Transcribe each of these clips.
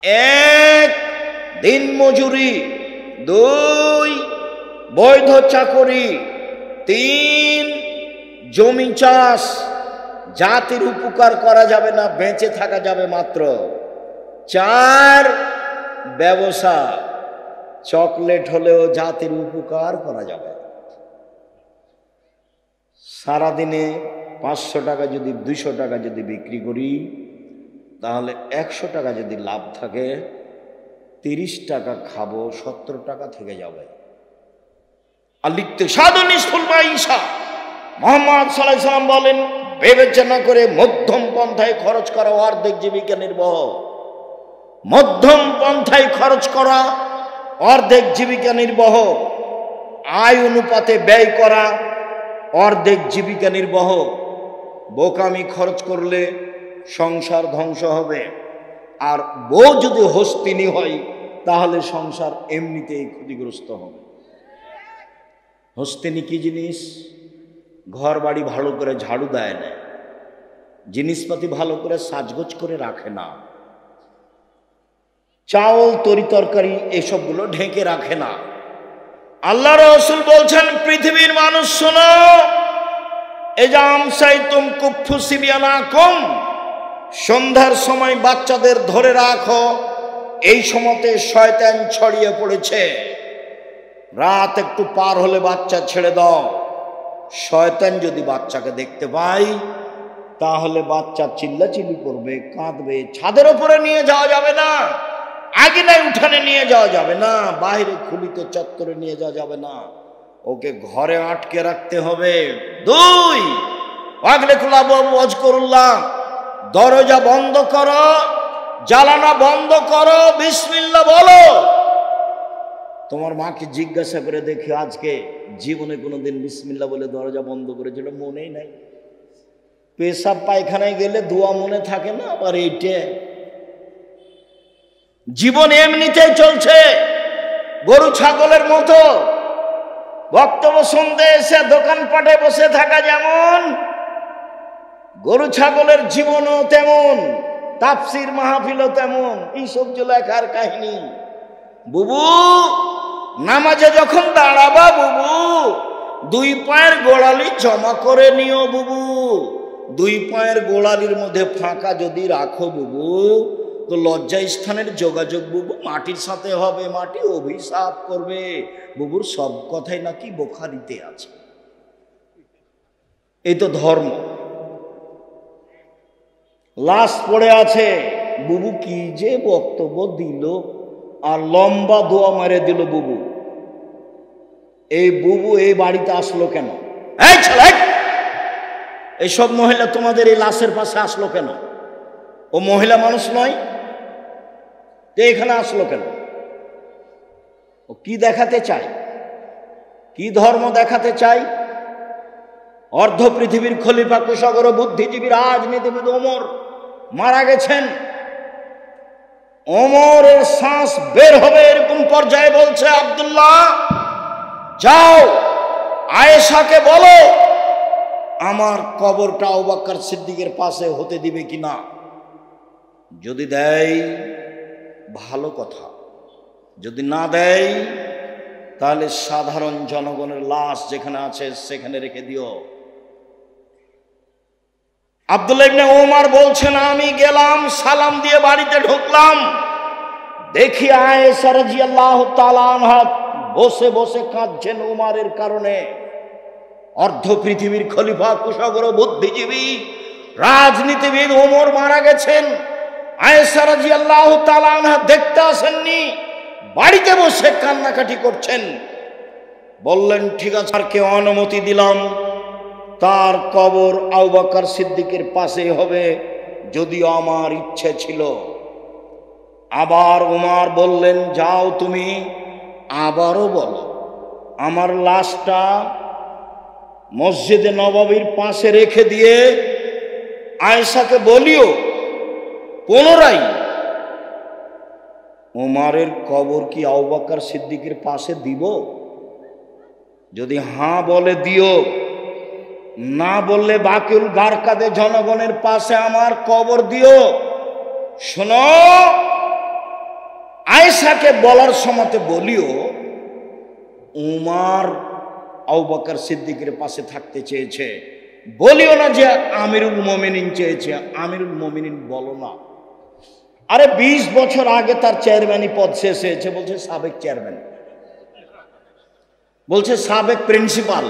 এক, দিন মজুরি; দুই, বৈধ চাকরি; তিন, জমি চাষ। জাতির উপকার করা যাবে না, বেঁচে থাকা যাবে মাত্র। চার, ব্যবসা। চকলেট হলেও জাতির উপকার করা যাবে। সারাদিনে 500 টাকা যদি 200 টাকা যদি বিক্রি করি, তাহলে 100 টাকা যদি লাভ থাকে, 30 টাকা খাবো, 70 টাকা থেকে যাবে। আর লিখতে সাধনিষ্ফুল মাইশা মোহাম্মদ সাল্লাল্লাহু আলাইহি সাল্লাম বলেন, বিবেচনা করে মধ্যম পন্থায় খরচ করা অর্ধেক জীবিকা নির্বাহ। মধ্যম পন্থায় খরচ করা অর্ধেক জীবিকা নির্বাহ। আয় অনুপাতে ব্যয় করা অর্ধেক জীবিকা নির্বাহ। বোকামি খরচ করলে সংসার ধ্বংস হবে। আর বউ যদি হস্তিনী হয়, তাহলে সংসার এমনিতেই ক্ষতিগ্রস্ত হবে। হস্তিনী কি জিনিস? ঘর বাড়ি ভালো করে ঝাড়ু দেয় না, জিনিসপাতি ভালো করে সাজগোজ করে রাখে না, চাউল তরি তরকারি এসবগুলো ঢেকে রাখে না। আল্লাহ রাসূল বলছেন, পৃথিবীর মানুষ শোনো, এজাম সাইতুম কুফু সিবিয়ানাকুম, সন্ধ্যার সময় বাচ্চাদের ধরে রাখো, এই সময়তে শয়তান ছড়িয়ে পড়েছে। রাত একটু পার হলে বাচ্চা ছেড়ে দাও। শয়তান যদি বাচ্চাকে দেখতে পায়, তাহলে বাচ্চা চিল্লাচিল্লি করবে, কাঁদবে। ছাদের উপরে নিয়ে যাওয়া যাবে না, আগিনায় উঠানে নিয়ে যাওয়া যাবে না, বাইরে খুলিতে চত্বরে নিয়ে যাওয়া যাবে না, ওকে ঘরে আটকে রাখতে হবে। দুই, আগলে খোলা ওয়াজ করুল্লাহ, দরজা বন্ধ করো, জ্বালানা বন্ধ করো, বিসমিল্লাহ বলো। তোমার মাকে জিজ্ঞাসা করে দেখি, আজকে জীবনে কোনোদিন বিসমিল্লাহ বলে দরজা বন্ধ করেছিল? মনেই নাই। পেশাব পায়খানায় গেলে দোয়া মনে থাকে না, আবার এইটা। জীবন এমনিতেই চলছে গরু ছাগলের মতো। বক্তব্য শুনতে এসে দোকানপাটে বসে থাকা যেমন, গরু ছাগলের জীবনও তেমন, তাফসির মাহফিলও তেমন। এইসব যে লেখার কাহিনী। বুবু, নামাজে যখন দাঁড়াবা বুবু, 2 পায়ের গোড়ালি জমা করে নিও বুবু। 2 পায়ের গোড়ালির মধ্যে ফাঁকা যদি রাখো বুবু, তো লজ্জা স্থানের যোগাযোগ বুবু মাটির সাথে হবে, মাটি অভিশাপ করবে। বুবুর সব কথাই নাকি বুখারীতে আছে। এই তো ধর্ম। লাশ পড়ে আছে, বুবু কি যে বক্তব্য দিল, আর লম্বা দোয়া মেরে দিল বুবু। এই বুবু এই বাড়িতে আসলো কেন? এই ছেলে, এইসব মহিলা তোমাদের এই লাশের পাশে আসলো কেন? ও মহিলা মানুষ নয়? এখানে আসলো কেন? ও কি দেখাতে চায়? কি ধর্ম দেখাতে চায়? অর্ধ পৃথিবীর খলিফা, কুশাগর, বুদ্ধিজীবী, রাজনীতিবিদ ওমর মারা গেছেন। ওমরের শ্বাস বের হবে এরকম পর্যায়ে বলছে, আব্দুল্লাহ যাও আয়েশাকে বলো আমার কবরটা আবু বকর সিদ্দিকের পাশে হতে দিবে কিনা। যদি দেয় ভালো কথা, যদি না দেয় তাহলে সাধারণ জনগণের লাশ যেখানে আছে সেখানে রেখে দিও। আব্দুল্লাহ ইবনে ওমর বলছেন, আমি গেলাম, সালাম দিয়ে বাড়িতে ঢুকলাম, দেখি আয়েশা রাদিয়াল্লাহু তাআলা আনহা বসে বসে কাঁদছেন ওমরের কারণে। অর্ধ পৃথিবীর খলিফা, কুশাগর, বুদ্ধিজীবী, রাজনীতিবিদ ওমর মারা গেছেন। আয়েশা রাদিয়াল্লাহু তাআলা আনহা দেখতে আসেননি, বাড়িতে বসে কান্নাকাটি করছেন। বললেন, ঠিক আছে, আর কে অনুমতি দিলাম, তার কবর আবু বকর সিদ্দিকের পাশে হবে, যদিও আমার ইচ্ছে ছিল। আবার ওমর বললেন, যাও তুমি আবারও বলো আমার লাশটা মসজিদে নববীর পাশে রেখে দিয়ে আয়েশাকে বলিও পুনরায় ওমরের কবর কি আবু বকর সিদ্দিকের পাশে দিব? যদি হ্যাঁ বলে দিও, না বললে বাকিউল গারকাদে জনগণের পাশে আমার কবর দিও। শোনো, আয়েশাকে বলার সময়তে বলিও উমর আবু বকর সিদ্দিকের পাশে থাকতে চেয়েছে, বলিও না যে আমিরুল মুমিনিন চেয়েছে। আমিরুল মুমিনিন বলো না। আরে 20 বছর আগে তার চেয়ারম্যানই পদ শেষ হয়েছে, বলছে সাবেক চেয়ারম্যান, বলছে সাবেক প্রিন্সিপাল।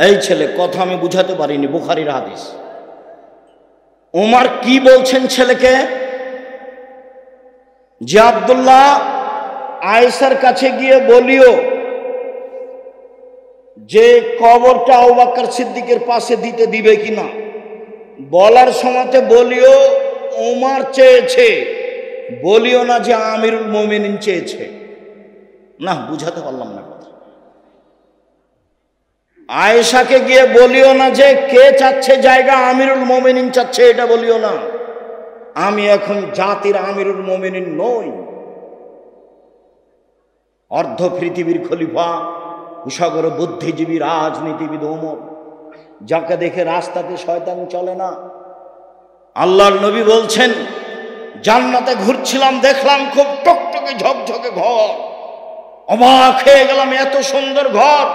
এই ছেলে কথা আমি বুঝাতে পারিনি, বুখারীর হাদিস। উমর কি বলছেন ছেলেকে, যে আব্দুল্লাহ আয়েশার কাছে গিয়ে বলিও যে কবরটা আবু বকর সিদ্দিকের পাশে দিতে দিবে কিনা। বলার সময়তে বলিও উমর চেয়েছে, বলিও না যে আমিরুল মুমিনিন চেয়েছে। না, বুঝাতে পারলাম না কথা। আয়েশাকে গিয়ে বলিও না যে কে চাচ্ছে জায়গা, আমিরুল মুমিনিন চাচ্ছে, এটা বলিও না। আমি এখন জাতির আমিরুল মুমিনিন নই। অর্ধ পৃথিবীর খলিফা, কুশাগর বুদ্ধিজীবী রাজনীতিবিদ ওমর, যাকে দেখে রাস্তাতে শয়তান চলে না। আল্লাহর নবী বলছেন, জান্নাতে ঘুরছিলাম, দেখলাম খুব টকটকে ঝকঝকে ঘর, অবাক হয়ে গেলাম, এত সুন্দর ঘর।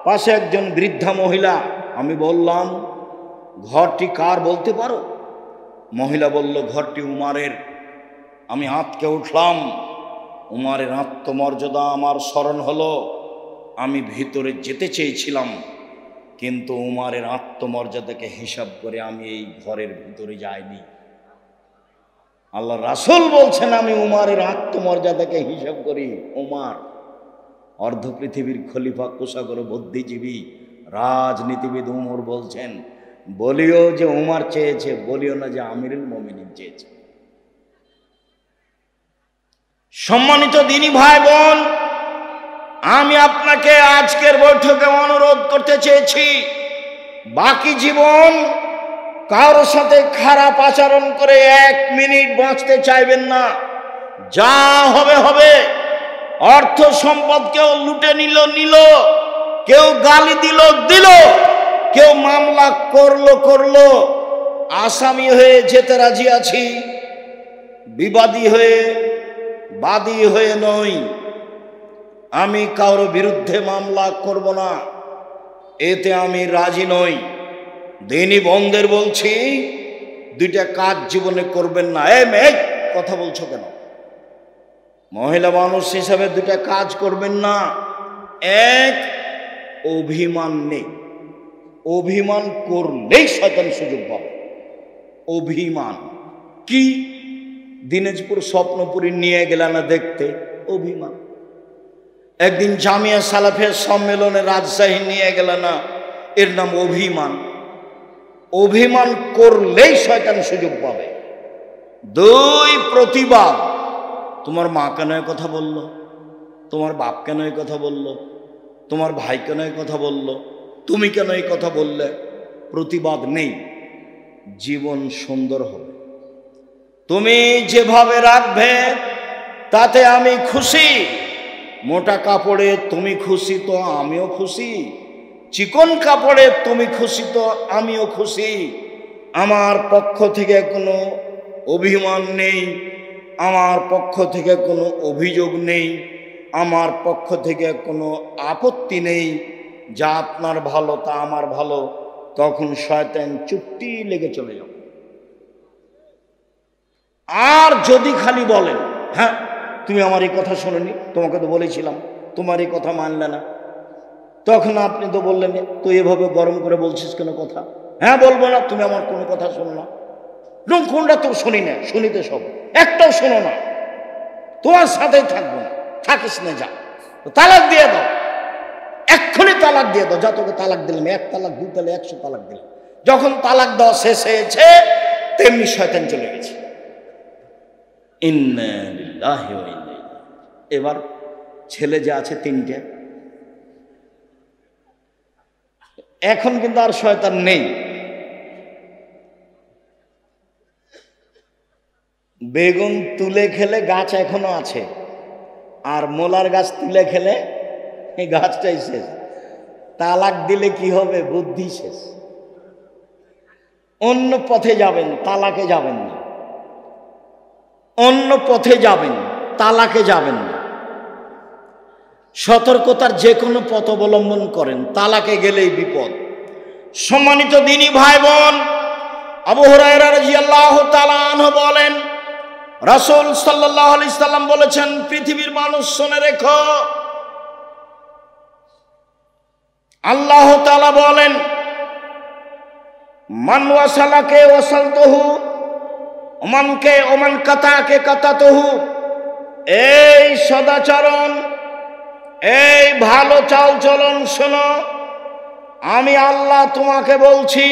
পাশে একজন বৃদ্ধা মহিলা। আমি বললাম, ঘরটি কার বলতে পারো? মহিলা বলল, ঘরটি উমারের। আমি আঁতকে উঠলাম। উমারের আত্মমর্যাদা আমার স্মরণ হলো। আমি ভিতরে যেতে চেয়েছিলাম, কিন্তু উমারের আত্মমর্যাদাকে হিসাব করে আমি এই ঘরের ভিতরে যাইনি। আল্লাহ রাসূল বলছেন, আমি উমারের আত্মমর্যাদাকে হিসাব করি। উমার অর্ধ পৃথিবীর খলিফা, কুশাগর বুদ্ধিজীবী রাজনীতিবিদ উমর বলছেন, বলিও যে উমর চেয়েছে, বলিও না যে আমিরুল মুমিনিন চেয়েছে। সম্মানিত দিনী ভাই বোন, আমি আপনাকে আজকের বৈঠকে অনুরোধ করতে চেয়েছি, বাকি জীবন কারোর সাথে খারাপ আচরণ করে 1 মিনিট বাঁচতে চাইবেন না। যা হবে হবে। অর্থ সম্পদ কেউ লুটে নিল, কেউ গালি দিল, কেউ মামলা করলো। আসামি হয়ে যেতে রাজি আছি, বিবাদী হয়ে, বাদী হয়ে নই। আমি কারোর বিরুদ্ধে মামলা করব না, এতে আমি রাজি নই। দিনী বন্ধের বলছি, 2টা কাজ জীবনে করবেন না। মেয়ে কথা বলছো কেন? মহিলা মানুষ হিসাবে 2টা কাজ করবেন না। 1, অভিমান নেই। অভিমান করলেই শয়তান সুযোগ পাবে। অভিমান কি? দিনাজপুর স্বপ্নপুরী নিয়ে গেল না দেখতে, অভিমান। একদিন জামিয়া সালাফের সম্মেলনে রাজশাহী নিয়ে গেল না, এর নাম অভিমান। অভিমান করলেই শয়তান সুযোগ পাবে। 2, প্রতিবাদ। তোমার মা কেন এই কথা বলল, তোমার বাপ কেন এই কথা বলল, তোমার ভাই কেন এই কথা বলল, তুমি কেন এই কথা বললে? প্রতিবাদ নেই, জীবন সুন্দর হবে। তুমি যেভাবে রাখবে তাতে আমি খুশি। মোটা কাপড়ে তুমি খুশি তো আমিও খুশি, চিকন কাপড়ে তুমি খুশি তো আমিও খুশি। আমার পক্ষ থেকে কোনো অভিমান নেই, আমার পক্ষ থেকে কোনো অভিযোগ নেই, আমার পক্ষ থেকে কোনো আপত্তি নেই। যা আপনার ভালো তা আমার ভালো। তখন শয়তান চুপটি লেগে চলে যাবে। আর যদি খালি বলেন, হ্যাঁ তুমি আমার এই কথা শোনোনি, তোমাকে তো বলেছিলাম, তোমার এই কথা মানলে না, তখন আপনি তো বললেন, তো এভাবে গরম করে বলছিস কেন কথা? হ্যাঁ বলবো না, তুমি আমার কোনো কথা শোনো না। কোনটা তো শুনি না, শুনিতে সব, একটাও শোনো না, তোমার সাথেই থাকবো না, থাকিস না, যা তালাক দিয়ে দাও, এক্ষুনি তালাক দিয়ে দাও। যা তোকে তালাক দিলাম, 1 তালাক 2 তালাক 100 তালাক দিলাম। যখন তালাক দেওয়া শেষ হয়েছে, তেমনি শয়তান চলে গেছে। ইন্না লিল্লাহি ওয়া ইন্না ইলাইহি। এবার ছেলে যে আছে 3টে, এখন কিন্তু আর শয়তান নেই। বেগুন তুলে খেলে গাছ এখনো আছে, আর মোলার গাছ তুলে খেলে এই গাছটাই শেষ। তালাক দিলে কি হবে? বুদ্ধি শেষ। অন্য পথে যাবেন, তালাকে যাবেন না, অন্য পথে যাবেন। তালাকে যাবেন না, সতর্কতার যে কোনো পথ অবলম্বন করেন, তালাকে গেলেই বিপদ। সম্মানিত দিনী ভাই বোন, আবু হুরায়রা রাদিয়াল্লাহু তাআলা আনহু বলেন, রাসূল সাল্লাল্লাহু আলাইহি সাল্লাম বলেছেন, পৃথিবীর মানুষ শুনে রেখো, আল্লাহ তাআলা বলেন, মান ওয়াসালাকে ওয়াসালতুহু ওমান কাতাকে কাতাতুহু। এই সদাচরণ, এই ভালো চালচলন শোনো, আমি আল্লাহ তোমাকে বলছি,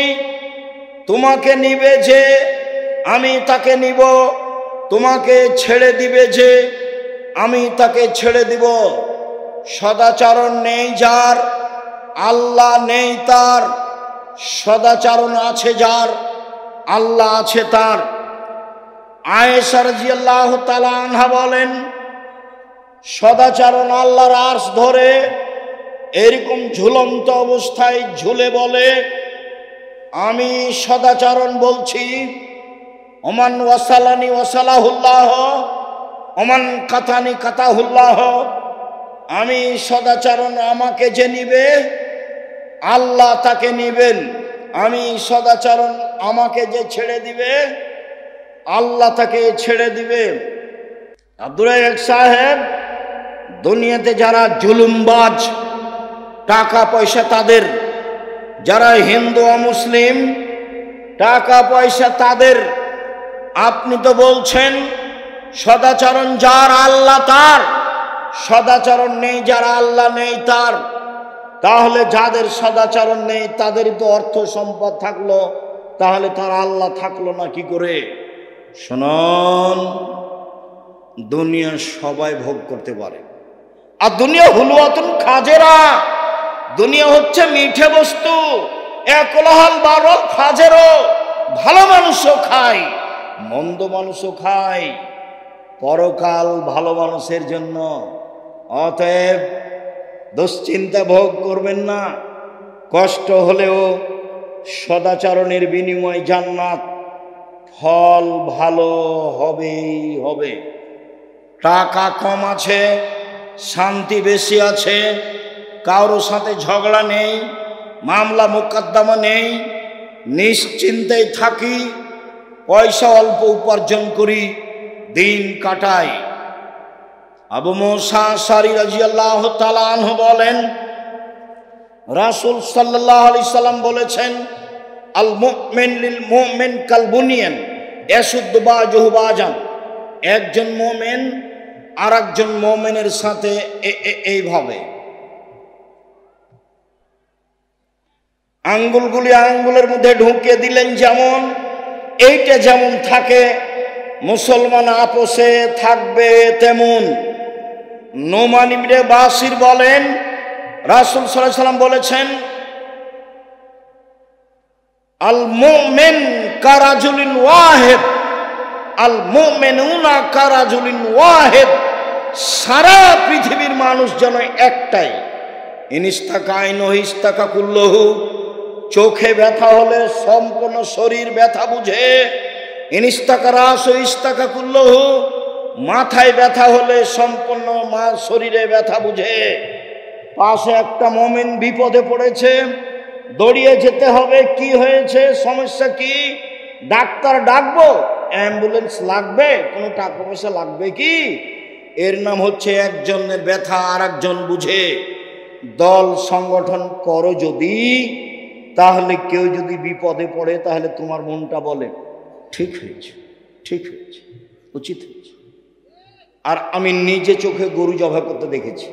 তোমাকে নিবে যে আমি তাকে নিব, তোমাকে ছেড়ে দিবে যে আমি তাকে ছেড়ে দিব। সদাচরণ নেই যার, আল্লাহ নেই তার, সদাচরণ আছে যার, আল্লাহ আছে তার। আয়েশা রাদিয়াল্লাহু তাআলা আনহা বলেন, সদাচরণ আল্লাহর আরশ ধরে এরকম ঝুলন্ত অবস্থায় ঝুলে বলে, আমি সদাচরণ বলছি, ওমান ওয়াসালানি ওয়াসালাহুল্লাহ ওমান কাতানি কাতাহুল্লাহ। আমি সদাচরণ, আমাকে যে নিবে আল্লাহ তাকে নিবেন, আমি সদাচরণ, আমাকে যে ছেড়ে দিবে আল্লাহ তাকে ছেড়ে দিবে। আব্দুর রাজ্জাক সাহেব, দুনিয়াতে যারা জুলুমবাজ, টাকা পয়সা তাদের, যারা হিন্দু অমুসলিম, টাকা পয়সা তাদের। আপনি তো বলছেন সদাচরণ যার আল্লাহ তার, সদাচরণ নেই যার আল্লাহ নেই তার। তাহলে যাদের সদাচরণ নেই তাদেরই তো অর্থ সম্পদ থাকলো, তাহলে তার আল্লাহ থাকলো না কি করে? শুনুন, দুনিয়া সবাই ভোগ করতে পারে, আর দুনিয়া হুলুয়াতুন খাজেরা, দুনিয়া হচ্ছে মিঠে বস্তু, একলাহাল বারল ফাজেরও। ভালো মানুষও খায়, মন্দ মানুষও খায়, পরকাল ভালো মানুষের জন্য। অতএব দুশ্চিন্তা ভোগ করবেন না, কষ্ট হলেও সদাচরণের বিনিময় জান্নাত, ফল ভালো হবেই হবে। টাকা কম আছে, শান্তি বেশি আছে, কারোর সাথে ঝগড়া নেই, মামলা মোকদ্দমা নেই, নিশ্চিন্তায় থাকি, পয়সা অল্প উপার্জন করি, দিন কাটাই। আবু মুসা আশআরী রাদিয়াল্লাহু তাআলা আনহু বলেন, রাসূল সাল্লাল্লাহু আলাইহি সাল্লাম বলেছেন, আল মুমিন লিল মুমিন কাল বুনিয়ান ইয়াশুদ্দু বাযুহু বাযান। একজন মুমিন আরেকজন মুমিনের সাথে এইভাবে আঙ্গুলগুলি আঙ্গুলের মধ্যে ঢুকিয়ে দিলেন, যেমন এইটা যেমন থাকে, মুসলমান আপোষে থাকবে তেমন। নোমান ইবনে বাশির বলেন, রাসূল সাল্লাল্লাহু আলাইহি সাল্লাম বলেছেন, আল মুমিন কারাজুলিন ওয়াহিদ, আল মুমিনুনা কারাজুলিন ওয়াহিদ। সারা পৃথিবীর মানুষ যেন একটাই। ইনিস্তাকা আইনুহু ইস্তাকা কুল্লুহু। চোখে ব্যথা হলে সম্পূর্ণ শরীর ব্যথা বুঝে। ইনিস্তাকা রাসু ইস্তাকা কুল্লুহু। মাথায় ব্যথা হলে সম্পূর্ণ শরীরে ব্যথা বুঝে। পাশে একটা মুমিন বিপদে পড়েছে, দৌড়িয়ে যেতে হবে, কি হয়েছে, সমস্যা কি, ডাক্তার ডাকবো, অ্যাম্বুলেন্স লাগবে, কোনো টাকা পয়সা লাগবে কি? এর নাম হচ্ছে একজনের ব্যথা আর একজন বুঝে। দল সংগঠন করো যদি, তাহলে কেউ যদি বিপদে পড়ে তাহলে তোমার মনটা বলে ঠিক হয়েছে, ঠিক হয়েছে, উচিত হয়েছে। আর আমি নিজে চোখে গরু জবাই করতে দেখেছি।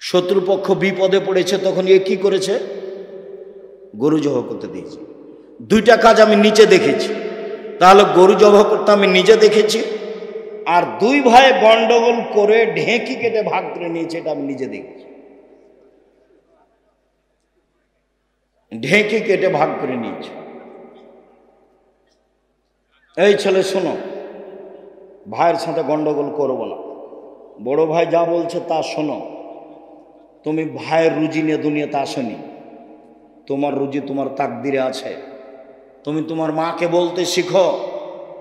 শত্রুপক্ষ বিপদে পড়েছে, তখন এ কি করেছে? গরু জবাই করতে দিয়েছে। দুইটা কাজ আমি নিচে দেখেছি। তাহলে গরু জবাই করতে আমি নিজে দেখেছি, আর দুই ভাই গন্ডগোল করে ঢেঁকি কেটে ভাগ করে নিয়েছে, এটা আমি নিজে দেখেছি। ঢেঁকি কেটে ভাগ করে নিয়েছে। এই ছেলে শোনো, ভাইয়ের সাথে গন্ডগোল করবো না, বড় ভাই যা বলছে তা শোনো। তুমি ভাইয়ের রুজি নিয়ে দুনিয়াতে আসনি, তোমার রুজি তোমার তাকদিরে আছে। তুমি তোমার মাকে বলতে শিখো,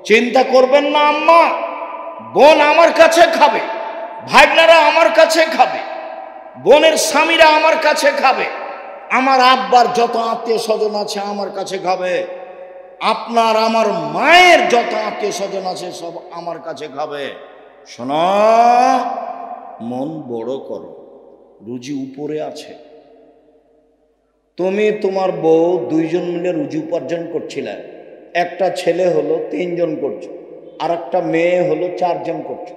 চিন্তা করবেন না আম্মা, বোন আমার কাছে খাবে, ভাগনারা আমার কাছে খাবে, বোনের স্বামীরা আমার কাছে খাবে, আমার আব্বার যত আত্মীয় স্বজন আছে আমার কাছে খাবে, আপনার আমার মায়ের যত আত্মীয় স্বজন আছে সব আমার কাছে খাবে। শোনো, মন বড় করো, রুজি উপরে আছে। তুমি তোমার বউ দুইজন মিলে রুজি উপার্জন করছিলে, একটা ছেলে হলো 3 জন করছো, আর একটা মেয়ে হলো 4 জন করছো,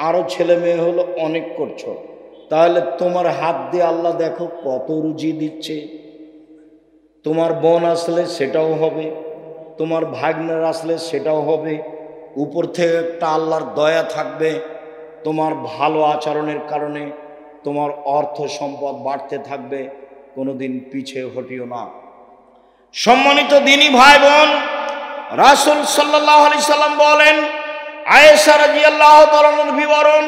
আরো ছেলে মেয়ে হলো অনেক করছো। তাহলে তোমার হাত দিয়ে আল্লাহ দেখো কত রুজি দিচ্ছে। তোমার বোন আসলে সেটাও হবে, তোমার ভাগ্নের আসলে সেটাও হবে। উপর থেকে একটা আল্লাহর দয়া থাকবে, তোমার ভালো আচরণের কারণে তোমার অর্থ সম্পদ বাড়তে থাকবে, কোনোদিন পিছে হটিও না। সম্মানিত দিনী ভাই বোন, রাসূল সাল্লাল্লাহু আলাইহি সাল্লাম বলেন, আয়েশা রাদিয়াল্লাহু তাআলার বিবরণ,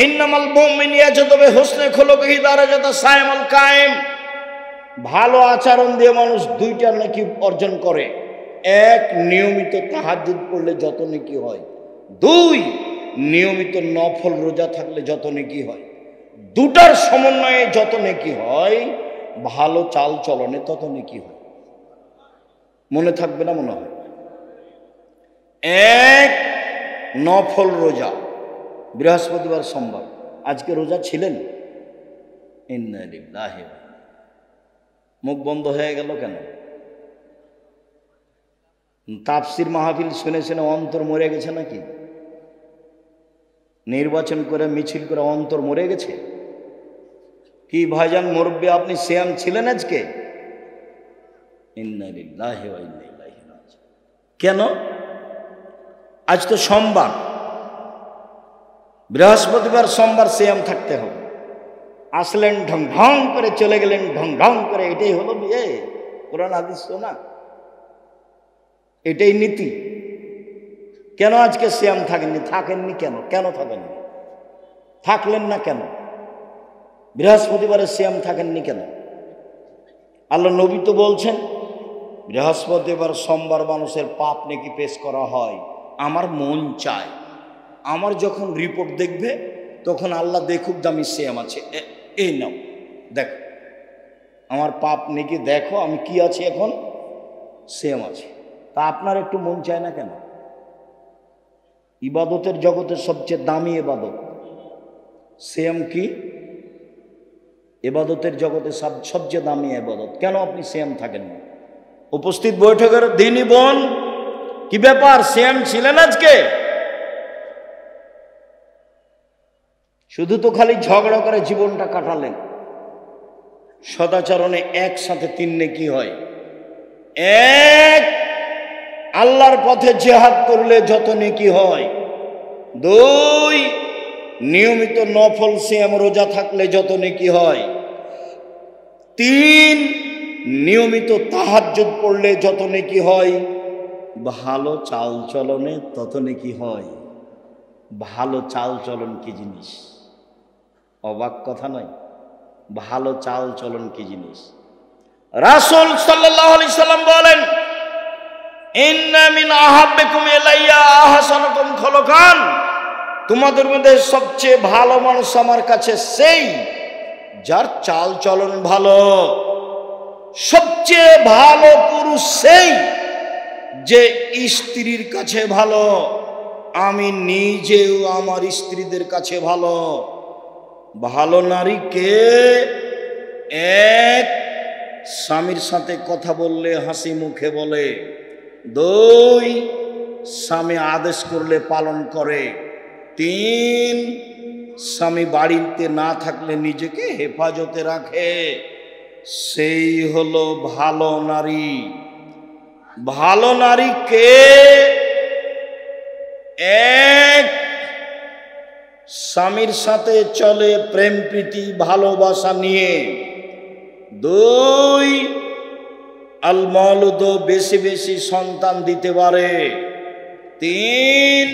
ইন্নামাল মুমিনু ইয়াজুদু বিহুসনি খুলুকিহি দারাজাতা সাইমুল কায়েম। ভালো আচরণ দিয়ে মানুষ 2টা নেকি অর্জন করে। 1, নিয়মিত তাহাজ্জুদ পড়লে যত নেকি হয়। 2, নিয়মিত নফল রোজা থাকলে যত নেকি হয়। 2টার সমন্বয়ে যত নেকি হয়, ভালো চাল চলনে তত নেকি হয়। মনে থাকবে না মনে হয়? 1, নফল রোজা, বৃহস্পতিবার সোমবার। আজকে রোজা ছিলেন? ইন্না লিল্লাহি, মুখ বন্ধ হয়ে গেল কেন? তাফসির মাহফিল শুনে শুনে অন্তর মরে গেছে নাকি? নির্বাচন করে মিছিল করে অন্তর মরে গেছে কি? ভাইজান মুরব্বী, আপনি সিয়াম ছিলেন আজকে? ইন্না লিল্লাহি ওয়া ইন্না ইলাইহি রাজিউন। কেন? আজ তো সোমবার, বৃহস্পতিবার সোমবার সিয়াম থাকতে হবে। আসলেন ঢং ঢং করে, চলে গেলেন ঢং ঢং করে। এটাই হলো বিয়ে? কোরআন হাদিস তো না, এটাই নীতি। কেন আজকে সিয়াম থাকেননি? থাকেননি কেন? কেন থাকেননি? থাকলেন না কেন? বৃহস্পতিবারে সিয়াম থাকেননি কেন? আল্লাহ নবী তো বলছেন, বৃহস্পতিবার সোমবার মানুষের পাপ নাকি পেশ করা হয়। আমার মন চায়, আমার যখন রিপোর্ট দেখবে তখন আল্লাহ দেখুক দামি সিয়াম আছে, এই নাও দেখো আমার পাপ নাকি, দেখো আমি কি আছি এখন, সিয়াম আছে। তা আপনার একটু মন চায় না কেন? ইবাদতের জগতের সবচেয়ে দামি ইবাদত সিয়াম। কি ইবাদতের জগতে সবচেয়ে দামি ইবাদত, কেন আপনি সিয়াম থাকেন না? উপস্থিত বৈঠকের দিনই বোন, কি ব্যাপার, সিয়াম ছিলেন আজকে? শুধু তো খালি ঝগড়া করে জীবনটা কাটালেন। সদাচরণে একসাথে 3 নেকি হয়। 1, আল্লাহর পথে জিহাদ করলে যত নেকি হয়। 2, নিয়মিত নফল সিয়াম রোজা থাকলে যত নেকি হয়। 3, নিয়মিত তাহাজ্জুদ পড়লে যত নেকি হয়। ভালো চাল চলনে তত নেকি হয়। ভালো চাল চলন কি জিনিস? অবাক কথা নয়? ভালো চাল চলন কি জিনিস? রাসূল সাল্লাল্লাহু আলাইহি সাল্লাম বলেন, ইন্না মিন আহাব্বিকুম ইলাইয়া আহসানুকুম খুলুকান। তোমাদের মধ্যে সবচেয়ে ভালো মানুষ আমার কাছে সেই যার চাল চলন ভালো। সবচেয়ে ভালো পুরুষ সেই যে স্ত্রীর কাছে ভালো। আমি নিজেও আমার স্ত্রীদের কাছে ভালো। ভালো নারীকে 1, স্বামীর সাথে কথা বললে হাসি মুখে বলে। 2, স্বামী আদেশ করলে পালন করে। 3, স্বামী বাড়িতে না থাকলে নিজেকে হেফাজতে রাখে। সেই হলো ভালো নারী। ভালো নারীকে 1, স্বামীর সাথে চলে প্রেম প্রীতি ভালোবাসা নিয়ে। 2, আল মাউলুদ, বেশি বেশি সন্তান দিতে পারে। 3,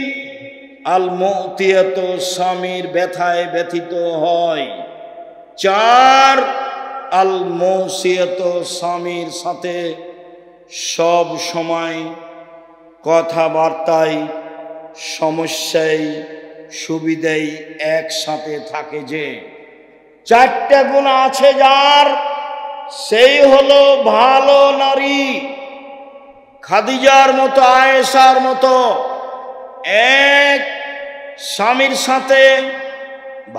আল মুতিয়াত, স্বামীর ব্যথায় ব্যথিত হয়। 4, আল মৌসিয়াত, স্বামীর সাথে সব সময় কথাবার্তায়, সমস্যায়, সুবিধাই একসাথে থাকে। যে চারটা গুণ আছে যার, সেই হলো ভালো নারী। খাদিজার মতো, আয়েশার মতো এক, স্বামীর সাথে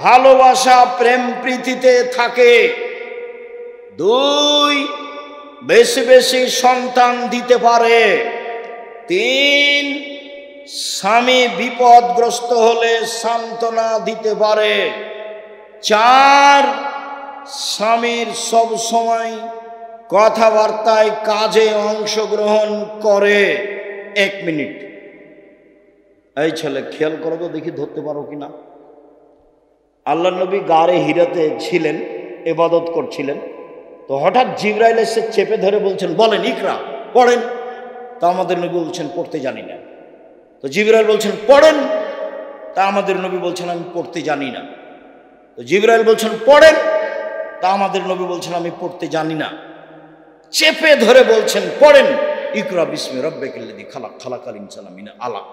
ভালোবাসা প্রেম প্রীতিতে থাকে। দুই, বেশি বেশি সন্তান দিতে পারে। তিন, স্বামী বিপদগ্রস্ত হলে সান্ত্বনা দিতে পারে। চার, স্বামীর সব সময় কথাবার্তায়, কাজে অংশগ্রহণ করে। 1 মিনিট, এই ছেলে খেয়াল করো তো দেখি ধরতে পারো কিনা। আল্লাহ নবী গারে হিরাতে ছিলেন, ইবাদত করছিলেন। তো হঠাৎ জিবরাইল এসে চেপে ধরে বলছেন, বলেন ইকরা, পড়েন। তা আমাদের নবী বলছেন, পড়তে জানি না। তো জিবরাইল বলছেন, পড়েন। তা আমাদের নবী বলছেন, আমি পড়তে জানি না। তো জিবরাইল বলছেন, পড়েন। তা আমাদের নবী বলছেন, আমি পড়তে জানি না। চেপে ধরে বলছেন, পড়েন, ইকরা বিসমি রাব্বিকাল্লাযী খালাক, খালাকাল ইনসানা মিন আলাক।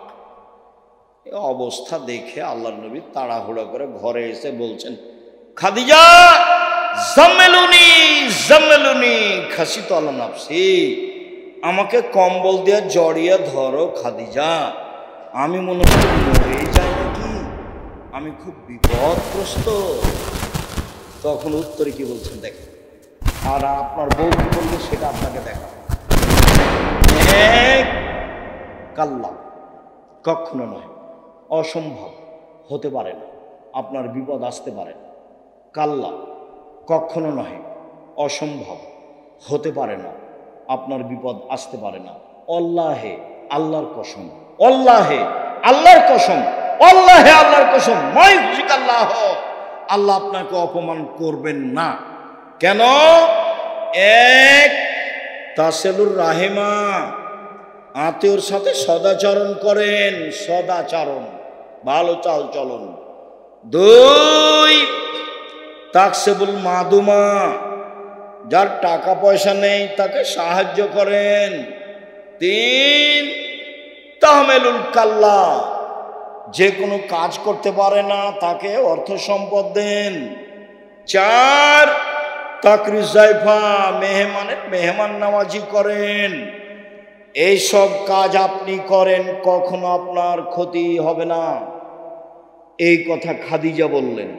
এই অবস্থা দেখে আল্লাহর নবী তাড়াহুড়া করে ঘরে এসে বলছেন, খাদিজা জাম্মেলুনি জাম্মেলুনি খাসিতু আলা নাফসি, আমাকে কম্বল দিয়ে জড়িয়ে ধরো খাদিজা, আমি মনে হচ্ছে মরে যাই নাকি, আমি খুব বিপদগ্রস্ত। তখন উত্তরে কি বলছেন দেখেন, আর আপনার বউ কি বলবে সেটা আপনাকে দেখা। কাল্লা, কখনো নয়, অসম্ভব, হতে পারে না, আপনার বিপদ আসতে পারে না। কাল্লা, কখনো নয়, অসম্ভব, হতে পারে না, আপনার বিপদ আসতে পারে না। আল্লাহে, আল্লাহর কসম, আল্লাহে, আল্লাহর কসম, আল্লাহে, আল্লাহর কসম, মাইজিকাল্লাহ, আল্লাহ আপনাকে অপমান করবেন না। কেন? এক, তাসেলুর রাহেমা, আত্মীয়র সাথে সদাচরণ করেন, সদাচরণ, ভালো চাল চলন। দুই, তাকসেবুল মাদুমা, যার টাকা পয়সা নেই তাকে সাহায্য করেন। তিন, তাহমেলুল কাল্লা, যে কোনো কাজ করতে পারে না তাকে অর্থ সম্পদ দেন। চার, তাকরিজ জাইফা, মেহমানের মেহমান নামাজি করেন। এইসব কাজ আপনি করেন, কখনো আপনার ক্ষতি হবে না। এই কথা খাদিজা বললেন।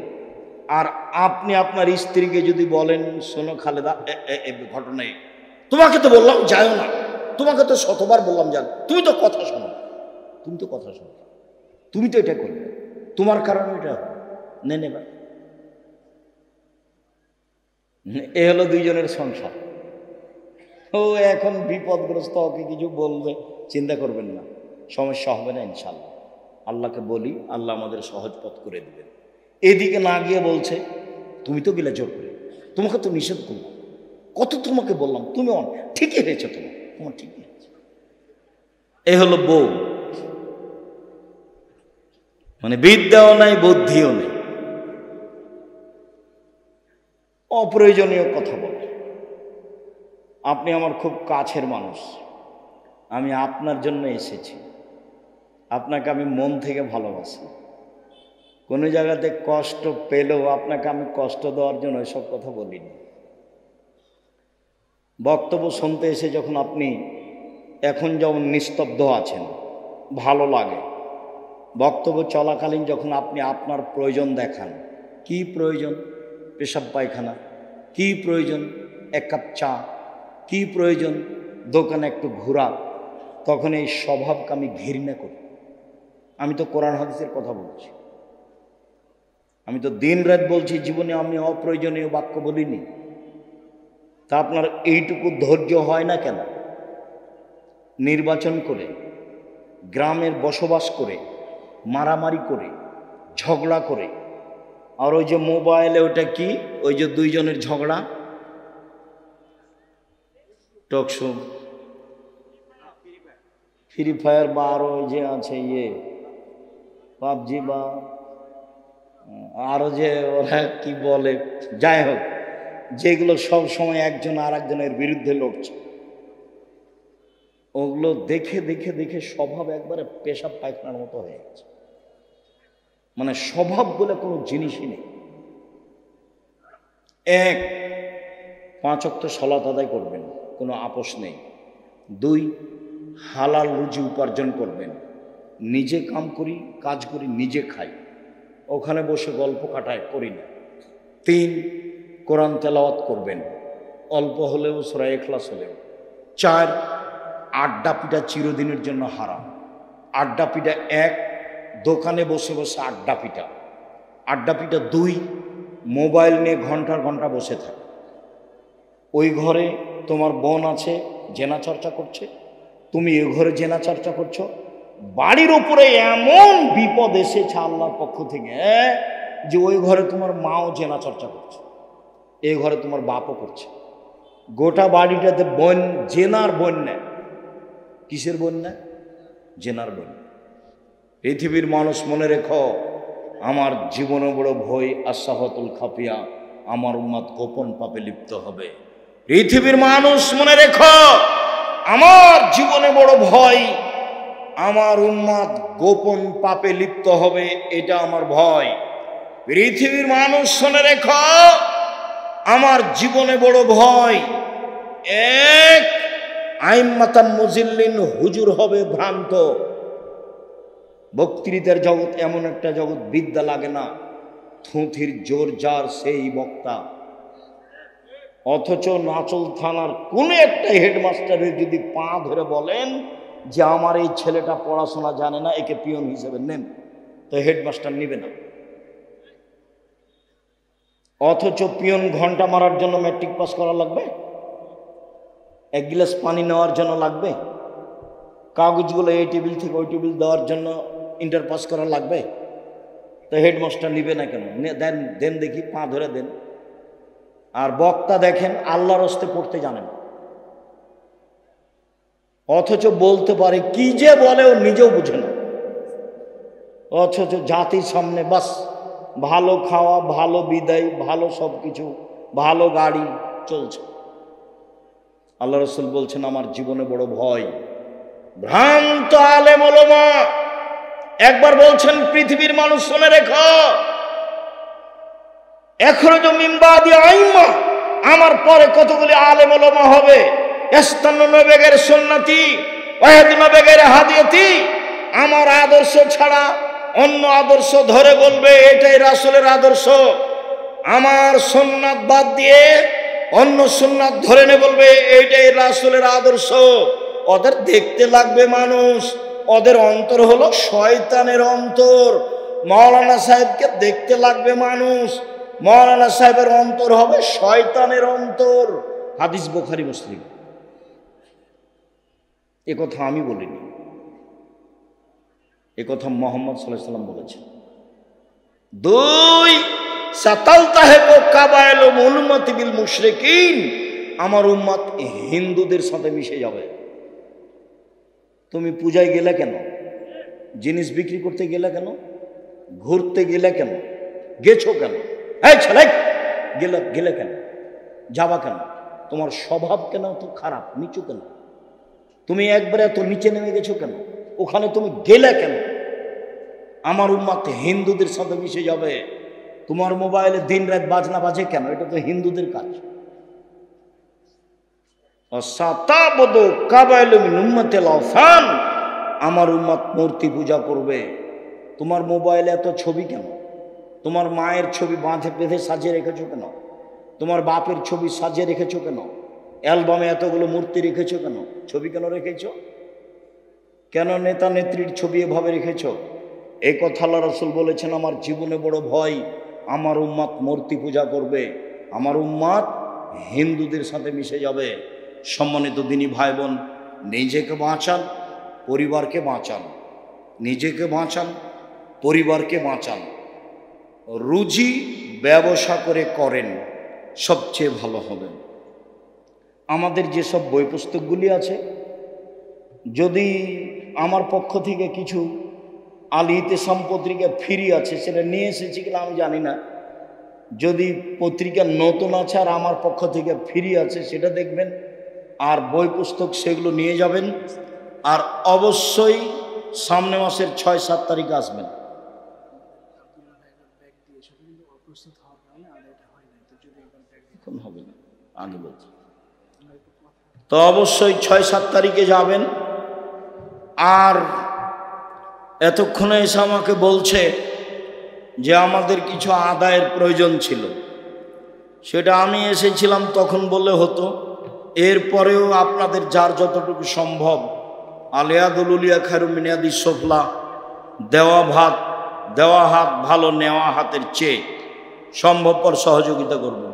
আর আপনি আপনার স্ত্রীকে যদি বলেন, শোনো খালেদা, ঘটনায় তোমাকে তো বললাম যাও না, তোমাকে তো শতবার বললাম যাও, তুমি তো কথা শোনো, তুমি তো কথা শোনো, তুমি তো এটা করবে, তোমার কারণে এটা নেবা। এ হলো দুইজনের সংসার। ও এখন বিপদগ্রস্ত, ওকে কিছু বলবে, চিন্তা করবেন না, সমস্যা হবে না ইনশাল্লাহ। আল্লাহকে বলি, আল্লাহ আমাদের সহজ পথ করে দিবেন। এদিকে না গিয়ে বলছে, তুমি তো গেলে জোর করে, তোমাকে তো নিষেধ করবো, কত তোমাকে বললাম, তুমি ঠিকই হয়েছে, তোমার ঠিকই হয়েছে। এ হলো বউ, মানে বিদ্যাও নাই, বুদ্ধিও নেই, অপ্রয়োজনীয় কথা বলে। আপনি আমার খুব কাছের মানুষ, আমি আপনার জন্য এসেছি, আপনাকে আমি মন থেকে ভালোবাসি। কোনো জায়গাতে কষ্ট পেলেও আপনাকে আমি কষ্ট দেওয়ার জন্য এসব কথা বলিনি। বক্তব্য শুনতে এসে যখন আপনি এখন যেমন নিস্তব্ধ আছেন, ভালো লাগে, বক্তব্য চলাকালীন যখন আপনি আপনার প্রয়োজন দেখান, কি প্রয়োজন, পেশাব পায়খানা, কি প্রয়োজন, এক কাপ চা, কি প্রয়োজন, দোকানে একটু ঘোরা, তখন এই স্বভাবকে আমি ঘৃণা করি। আমি তো কোরআন হাদিসের কথা বলছি, আমি তো দিন রাত বলছি, জীবনে আমি অপ্রয়োজনীয় বাক্য বলিনি। তা আপনার এইটুকু ধৈর্য হয় না কেন? নির্বাচন করে, গ্রামের বসবাস করে, মারামারি করে, ঝগড়া করে, আর ওই যে মোবাইলে ওটা কি, ওই যে দুইজনের ঝগড়া, টকশো, ফ্রি ফায়ার, বা আরো ওই যে আছে পাবজি, বা আরো যে ওরা কি বলে, যাই হোক, যেগুলো সব সময় একজন আর একজনের বিরুদ্ধে লড়ছে, ওগুলো দেখে দেখে দেখে স্বভাব একবারে পেশাব পায়খানার মতো হয়ে গেছে। মানে স্বভাব বলে কোনো জিনিসই নেই। এক, 5 ওয়াক্ত সালাত আদায় করবেন, কোনো আপোষ নেই। 2, হালাল রুজি উপার্জন করবেন, নিজে কাজ করি নিজে খাই, ওখানে বসে গল্প কাটায় করি না। 3, কোরআন তেলাওয়াত করবেন, অল্প হলেও সূরা ইখলাস হলেও। 4, আড্ডা পিটা চিরদিনের জন্য হারাম। আড্ডা পিটা 1, দোকানে বসে বসে আড্ডা পিটা। 2, মোবাইল নিয়ে ঘন্টার ঘন্টা বসে থাকে। ওই ঘরে তোমার বোন আছে, জেনা চর্চা করছে, তুমি এ ঘরে জেনা চর্চা করছো। বাড়ির উপরে এমন বিপদ এসেছে আল্লাহর পক্ষ থেকে যে ওই ঘরে তোমার মাও জেনা চর্চা করছে, এই ঘরে তোমার বাপও করছে। গোটা বাড়িটাতে জেনার বন্যা। কিসের বন্যা? জেনার বন্যা। পৃথিবীর মানুষ মনে রেখো, আমার জীবনে বড় ভয় আসাহতুল খাফিয়া, আমার উম্মত গোপন পাপে লিপ্ত হবে। পৃথিবীর মানুষ মনে রেখো, আমার জীবনে বড় ভয়, আমার উম্মত গোপন পাপে লিপ্ত হবে, এটা আমার ভয়। পৃথিবীর মানুষ শুনে রেখো, আমার জীবনে বড় ভয়, 1, আইম্মাতাম মুজিল্লিন, হুজুর হবে ভ্রান্ত। বক্তৃতার জগৎ এমন একটা জগৎ, বিদ্যা লাগে না, থুথির জোর যার সেই বক্তা। অথচ নাচল থানার কোন একটা হেডমাস্টারের যদি পা ধরে বলেন যে আমার এই ছেলেটা পড়াশোনা জানে না, একে পিয়ন হিসেবে নেন, তো হেডমাস্টার নিবে না। অথচ পিয়ন ঘন্টা মারার জন্য ম্যাট্রিক পাস করা লাগবে, 1 গ্লাস পানি নেওয়ার জন্য লাগবে, কাগজগুলো এই টেবিল থেকে ওই টেবিল দেওয়ার জন্য ইন্টার পাস করা লাগবে, তো হেডমাস্টার নিবে না কেন? দেন দেন দেখি, পা ধরে দেন। আর বক্তা দেখেন আল্লাহর হস্তে পড়তে জানেন, অথচ বলতে পারে, কি যে বলে ও নিজেও বুঝে না। অথচ জাতির সামনে বাস ভালো খাওয়া, ভালো বিদায়, ভালো সব কিছু, ভালো গাড়ি চলছে। আল্লাহ রাসূল বলছেন, আমার জীবনে বড় ভয় ভ্রান্ত আলেম ওলামা। একবার বলছেন, পৃথিবীর মানুষ শুনে রেখো, এখরজু মিন বাদি আইম্মা, আমার পরে কতগুলি আলেম ওলামা হবে, ইস্তান্নুনা বিগাইরি সুন্নতি ওয়া ইয়াহদিনা বিগাইরি হাদিয়াতি, আমার আদর্শ ছাড়া অন্য আদর্শ ধরে বলবে এটাই রাসূলের আদর্শ, আমার সুন্নাত বাদ দিয়ে অন্য সুন্নাত ধরে নে বলবে এইটাই রাসূলের আদর্শ। ওদের দেখতে লাগবে মানুষ, ওদের অন্তর হলো শয়তানের অন্তর। মাওলানা সাহেবকে দেখতে লাগবে মানুষ, মাওলানা সাহেবের অন্তর হবে শয়তানের অন্তর। হাদিস বুখারী মুসলিম। এ কথা আমি বলিনি, এ কথা মুহাম্মদ সাল্লাল্লাহু আলাইহি ওয়াসাল্লাম বলেছেন। 2, সাতালতাহিকু কাবাইলু উম্মতি বিল মুশরিকিন, আমার উম্মত হিন্দুদের সাথে মিশে যাবে। তুমি পূজায় গেলে কেন? জিনিস বিক্রি করতে গেলে কেন? ঘুরতে গেলে কেন? গেছো কেন? এই ছেলে গেলে কেন? যাবা কেন? তোমার স্বভাব কেন তো খারাপ, নিচু কেন? তুমি একবারে এত নিচে নেমে গেছো কেন? ওখানে তুমি গেলে কেন? আমার উম্মত হিন্দুদের সাথে মিশে যাবে। তোমার মোবাইলে দিন রাত বাজনা বাজে কেন? এটা তো হিন্দুদের কাজ। আমার উম্মত মূর্তি পূজা করবে। তোমার মোবাইলে এত ছবি কেন? তোমার মায়ের ছবি বেঁধে সাজিয়ে রেখেছো কেন? তোমার বাপের ছবি সাজিয়ে রেখেছো কেন? অ্যালবামে এতগুলো মূর্তি রেখেছো কেন? ছবি কেন রেখেছো? কেন নেতা নেত্রীর ছবি এভাবে রেখেছো? এই কথা আল্লাহ রাসূল বলেছেন, আমার জীবনে বড় ভয়, আমার উম্মত মূর্তি পূজা করবে, আমার উম্মত হিন্দুদের সাথে মিশে যাবে। সম্মানিত দিনী ভাই বোন, নিজেকে বাঁচান, পরিবারকে বাঁচান, নিজেকে বাঁচান, পরিবারকে বাঁচান। রুজি ব্যবসা করে করেন, সবচেয়ে ভালো হবে। আমাদের যেসব বই পুস্তকগুলি আছে, যদি আমার পক্ষ থেকে কিছু আল ইতিসাম পত্রিকা ফ্রি আছে, সেটা নিয়ে এসেছি কিনা আমি জানি না। যদি পত্রিকা নতুন আছে আর আমার পক্ষ থেকে ফ্রি আছে, সেটা দেখবেন। আর বই পুস্তক সেগুলো নিয়ে যাবেন। আর অবশ্যই সামনে মাসের 6-7 তারিখ আসবেন। এখন হবে না, আগে বলছি তো অবশ্যই 6-7 তারিখে যাবেন। আর এতক্ষণে এসে আমাকে বলছে যে আমাদের কিছু আদায়ের প্রয়োজন ছিল, সেটা আমি এসেছিলাম তখন বললে হতো। এরপরেও আপনাদের যার যতটুকু সম্ভব, আলিয়াদুল উলিয়া খায়রুম মিন ইয়াদিস সুফলা, দেওয়া হাত ভালো নেওয়া হাতের চেয়ে সম্ভবপর সহযোগিতা করবেন।